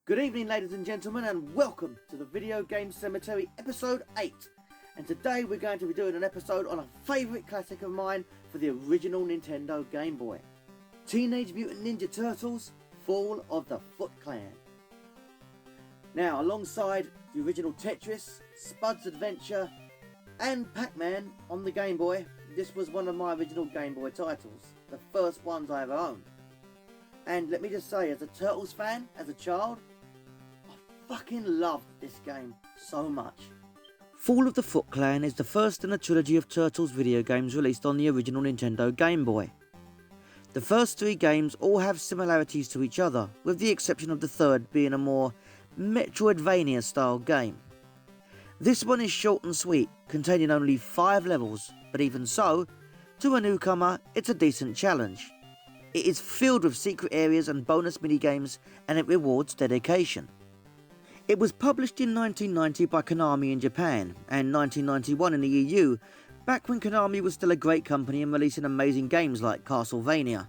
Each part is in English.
Good evening, ladies and gentlemen, and welcome to the Video Game Cemetery episode 8. And today we're going to be doing an episode on a favourite classic of mine for the original Nintendo Game Boy. Teenage Mutant Ninja Turtles, Fall of the Foot Clan. Now, alongside the original Tetris, Spud's Adventure, and Pac-Man on the Game Boy, this was one of my original Game Boy titles, the first ones I ever owned. And let me just say, as a Turtles fan, as a child, I fucking loved this game so much. Fall of the Foot Clan is the first in a trilogy of Turtles video games released on the original Nintendo Game Boy. The first three games all have similarities to each other, with the exception of the third being a more Metroidvania style game. This one is short and sweet, containing only 5 levels, but even so, to a newcomer, it's a decent challenge. It is filled with secret areas and bonus minigames, and it rewards dedication. It was published in 1990 by Konami in Japan, and 1991 in the EU, back when Konami was still a great company and releasing amazing games like Castlevania.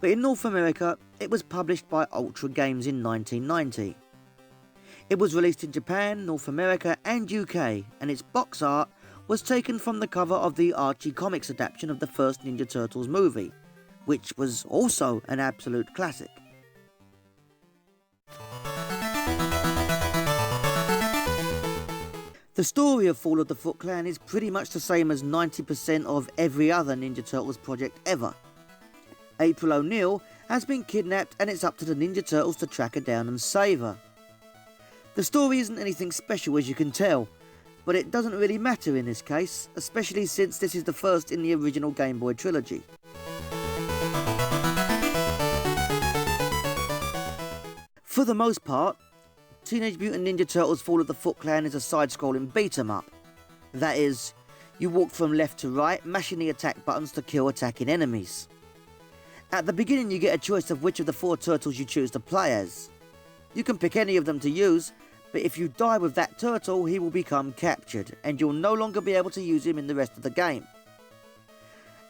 But in North America, it was published by Ultra Games in 1990. It was released in Japan, North America and UK, and its box art was taken from the cover of the Archie Comics adaptation of the first Ninja Turtles movie, which was also an absolute classic. The story of Fall of the Foot Clan is pretty much the same as 90% of every other Ninja Turtles project ever. April O'Neil has been kidnapped and it's up to the Ninja Turtles to track her down and save her. The story isn't anything special, as you can tell, but it doesn't really matter in this case, especially since this is the first in the original Game Boy trilogy. For the most part, Teenage Mutant Ninja Turtles Fall of the Foot Clan is a side-scrolling beat-em-up. That is, you walk from left to right, mashing the attack buttons to kill attacking enemies. At the beginning you get a choice of which of the 4 turtles you choose to play as. You can pick any of them to use, but if you die with that turtle, he will become captured, and you'll no longer be able to use him in the rest of the game.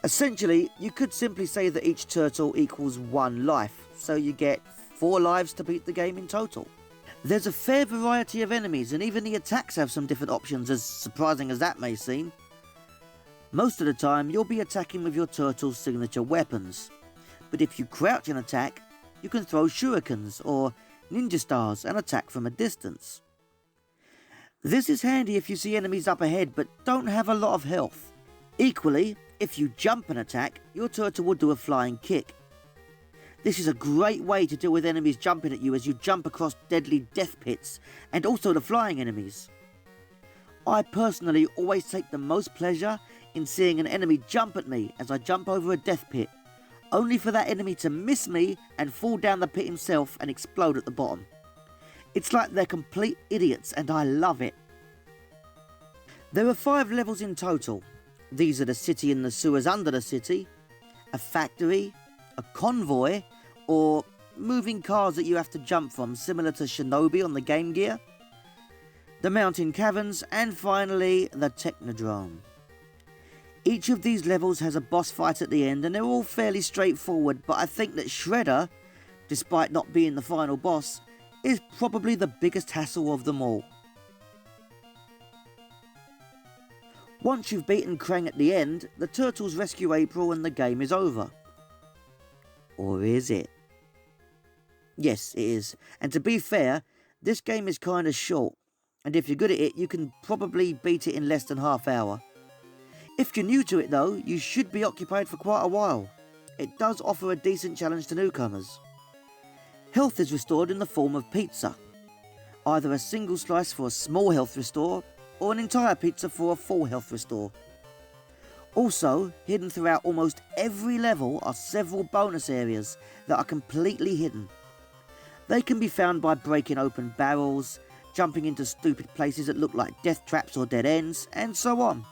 Essentially, you could simply say that each turtle equals 1 life, so you get 4 lives to beat the game in total. There's a fair variety of enemies, and even the attacks have some different options, as surprising as that may seem. Most of the time, you'll be attacking with your turtle's signature weapons, but if you crouch and attack, you can throw shurikens or ninja stars and attack from a distance. This is handy if you see enemies up ahead but don't have a lot of health. Equally, if you jump and attack, your turtle will do a flying kick. This is a great way to deal with enemies jumping at you as you jump across deadly death pits, and also the flying enemies. I personally always take the most pleasure in seeing an enemy jump at me as I jump over a death pit, only for that enemy to miss me and fall down the pit himself and explode at the bottom. It's like they're complete idiots, and I love it. There are 5 levels in total. These are the city and the sewers under the city, a factory, a convoy, or moving cars that you have to jump from, similar to Shinobi on the Game Gear, the mountain caverns, and finally the Technodrome. Each of these levels has a boss fight at the end, and they're all fairly straightforward, but I think that Shredder, despite not being the final boss, is probably the biggest hassle of them all. Once you've beaten Krang at the end, the Turtles rescue April and the game is over. Or is it? Yes, it is. And to be fair, this game is kinda short, and if you're good at it, you can probably beat it in less than half hour. If you're new to it though, you should be occupied for quite a while. It does offer a decent challenge to newcomers. Health is restored in the form of pizza. Either a single slice for a small health restore, or an entire pizza for a full health restore. Also, hidden throughout almost every level are several bonus areas that are completely hidden. They can be found by breaking open barrels, jumping into stupid places that look like death traps or dead ends, and so on.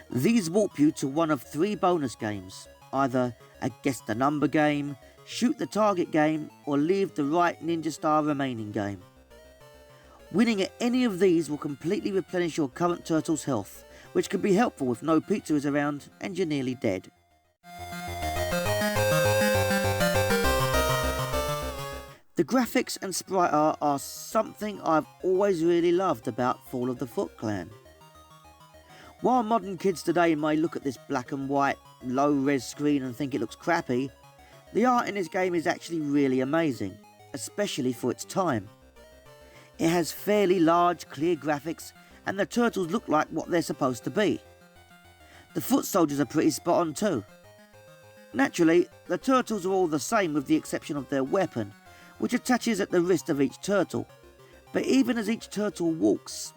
These warp you to one of 3 bonus games, either a guess the number game, shoot the target game, or leave the right ninja star remaining game. Winning at any of these will completely replenish your current turtle's health, which can be helpful if no pizza is around and you're nearly dead. The graphics and sprite art are something I've always really loved about Fall of the Foot Clan. While modern kids today may look at this black and white, low-res screen and think it looks crappy, the art in this game is actually really amazing, especially for its time. It has fairly large, clear graphics, and the turtles look like what they're supposed to be. The foot soldiers are pretty spot on too. Naturally, the turtles are all the same with the exception of their weapon, which attaches at the wrist of each turtle. But even as each turtle walks,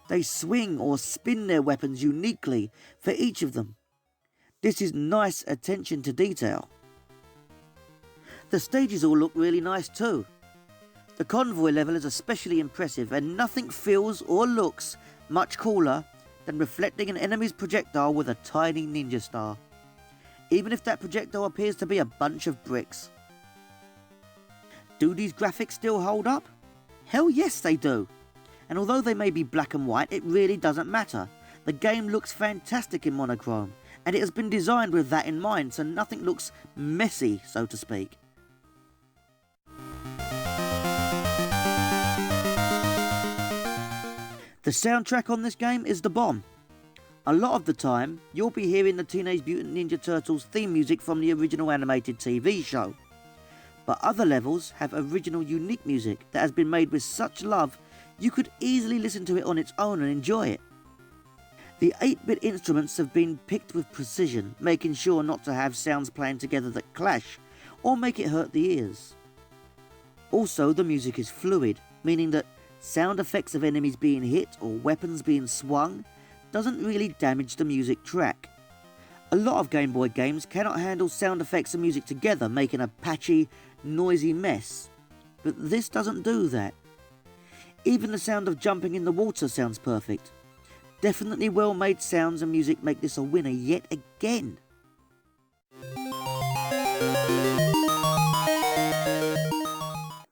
they swing or spin their weapons uniquely for each of them. This is nice attention to detail. The stages all look really nice too. The convoy level is especially impressive, and nothing feels or looks much cooler than reflecting an enemy's projectile with a tiny ninja star, even if that projectile appears to be a bunch of bricks. Do these graphics still hold up? Hell yes they do. And although they may be black and white, it really doesn't matter. The game looks fantastic in monochrome, and it has been designed with that in mind, so nothing looks messy, so to speak. The soundtrack on this game is the bomb. A lot of the time, you'll be hearing the Teenage Mutant Ninja Turtles theme music from the original animated TV show. But other levels have original unique music that has been made with such love you could easily listen to it on its own and enjoy it. The 8-bit instruments have been picked with precision, making sure not to have sounds playing together that clash or make it hurt the ears. Also, the music is fluid, meaning that sound effects of enemies being hit or weapons being swung doesn't really damage the music track. A lot of Game Boy games cannot handle sound effects and music together, making a patchy, noisy mess, but this doesn't do that. Even the sound of jumping in the water sounds perfect. Definitely well made sounds and music make this a winner yet again.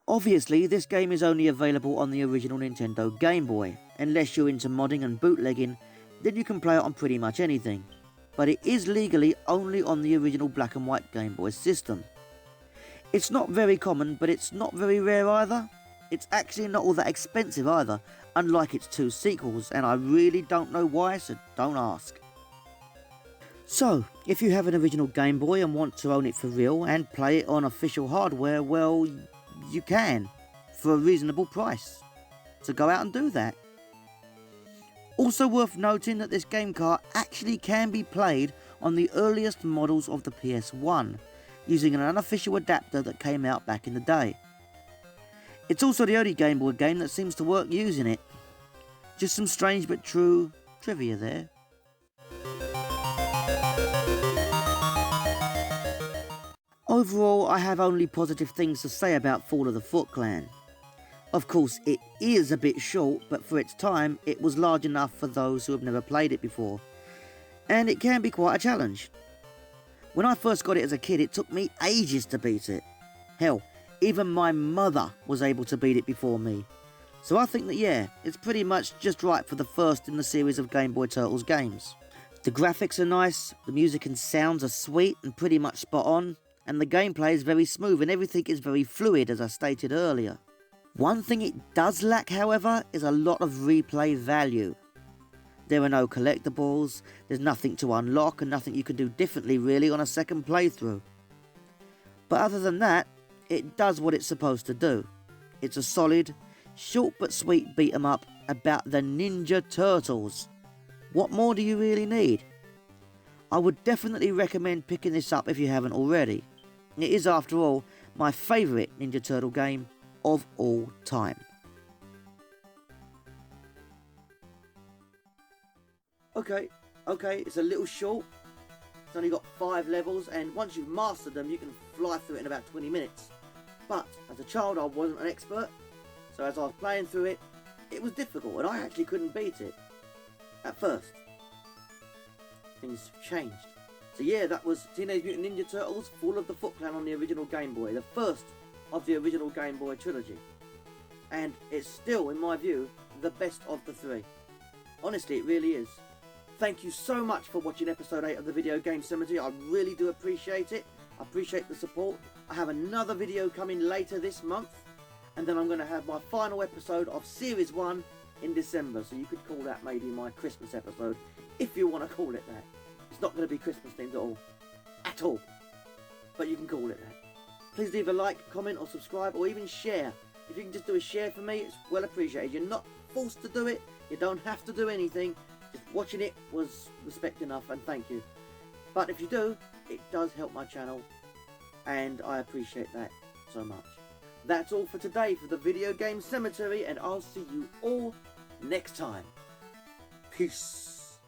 Obviously, this game is only available on the original Nintendo Game Boy. Unless you're into modding and bootlegging, then you can play it on pretty much anything. But it is legally only on the original black and white Game Boy system. It's not very common, but it's not very rare either. It's actually not all that expensive either, unlike its two sequels, and I really don't know why, so don't ask. So, if you have an original Game Boy and want to own it for real and play it on official hardware, well, you can, for a reasonable price. So go out and do that. Also worth noting that this game cart actually can be played on the earliest models of the PS1, using an unofficial adapter that came out back in the day. It's also the only Game Boy game that seems to work using it. Just some strange but true trivia there. Overall, I have only positive things to say about Fall of the Foot Clan. Of course, it is a bit short, but for its time, it was large enough for those who have never played it before. And it can be quite a challenge. When I first got it as a kid, it took me ages to beat it. Hell, even my mother was able to beat it before me. So I think that yeah, it's pretty much just right for the first in the series of Game Boy Turtles games. The graphics are nice, the music and sounds are sweet and pretty much spot on, and the gameplay is very smooth and everything is very fluid, as I stated earlier. One thing it does lack, however, is a lot of replay value. There are no collectibles, there's nothing to unlock and nothing you can do differently really on a second playthrough. But other than that, it does what it's supposed to do. It's a solid, short but sweet beat 'em up about the Ninja Turtles. What more do you really need? I would definitely recommend picking this up if you haven't already. It is, after all, my favourite Ninja Turtle game of all time. Okay, it's a little short. It's only got 5 levels, and once you've mastered them, you can fly through it in about 20 minutes. But as a child, I wasn't an expert, so as I was playing through it, it was difficult, and I actually couldn't beat it at first. Things have changed. So yeah, that was Teenage Mutant Ninja Turtles Fall of the Foot Clan on the original Game Boy, the first of the original Game Boy trilogy. And it's still, in my view, the best of the 3. Honestly, it really is. Thank you so much for watching episode 8 of the Video Game Cemetery. I really do appreciate it. I appreciate the support. I have another video coming later this month. and then I'm going to have my final episode of Series 1 in December, so you could call that maybe my Christmas episode, if you want to call it that. It's not going to be Christmas themed at all, but you can call it that. Please leave a like, comment or subscribe, or even share. If you can just do a share for me, it's well appreciated. You're not forced to do it, you don't have to do anything, just watching it was respect enough, and thank you. But if you do, it does help my channel, and I appreciate that so much. That's all for today for the Video Game Cemetery, and I'll see you all next time. Peace.